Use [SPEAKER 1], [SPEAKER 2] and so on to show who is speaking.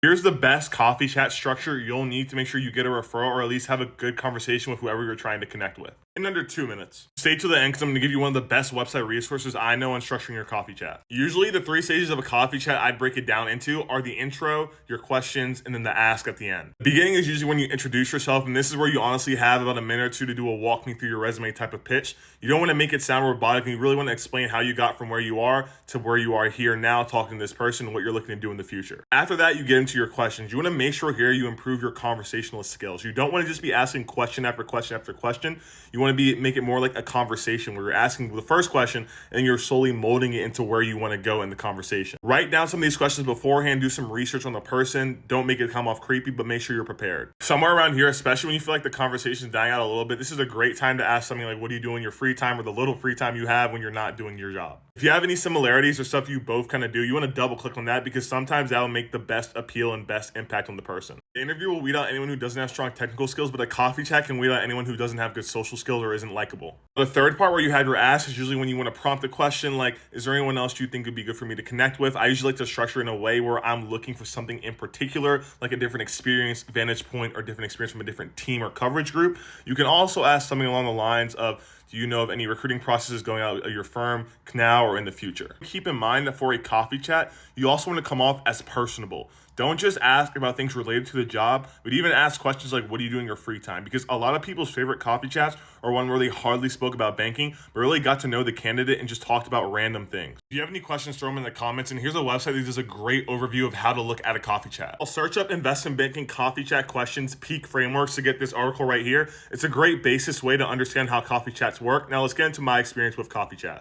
[SPEAKER 1] Here's the best coffee chat structure you'll need to make sure you get a referral or at least have a good conversation with whoever you're trying to connect with in under 2 minutes. Stay to the end because I'm going to give you one of the best website resources I know on structuring your coffee chat. Usually the 3 stages of a coffee chat I'd break it down into are the intro, your questions, and then the ask at the end. The beginning is usually when you introduce yourself, and this is where you honestly have about a minute or two to do a walk me through your resume type of pitch. You don't want to make it sound robotic, and you really want to explain how you got from where you are to where you are here now talking to this person and what you're looking to do in the future. After that, you get into your questions. You want to make sure here you improve your conversationalist skills. You don't want to just be asking question after question after question. You want to make it more like a conversation where you're asking the first question and you're slowly molding it into where you want to go in the conversation. Write down some of these questions beforehand, do some research on the person. Don't make it come off creepy, but make sure you're prepared. Somewhere around here, especially when you feel like the conversation is dying out a little bit, this is a great time to ask something like, what do you do in your free time or the little free time you have when you're not doing your job? If you have any similarities or stuff you both kind of do, you want to double click on that because sometimes that will make the best appeal and best impact on the person. The interview will weed out anyone who doesn't have strong technical skills, but a coffee chat can weed out anyone who doesn't have good social skills or isn't likable. The third part where you have your ask is usually when you want to prompt a question like, is there anyone else you think would be good for me to connect with? I usually like to structure in a way where I'm looking for something in particular, like a different experience, vantage point, or different experience from a different team or coverage group. You can also ask something along the lines of, do you know of any recruiting processes going out at your firm now or in the future? Keep in mind that for a coffee chat, you also want to come off as personable. Don't just ask about things related to the job, but even ask questions like, what do you do in your free time? Because a lot of people's favorite coffee chats are one where they hardly spoke about banking, but really got to know the candidate and just talked about random things. If you have any questions, throw them in the comments. And here's a website that does a great overview of how to look at a coffee chat. I'll search up investment banking coffee chat questions, peak frameworks to get this article right here. It's a great basis way to understand how coffee chats work. Now let's get into my experience with coffee chats.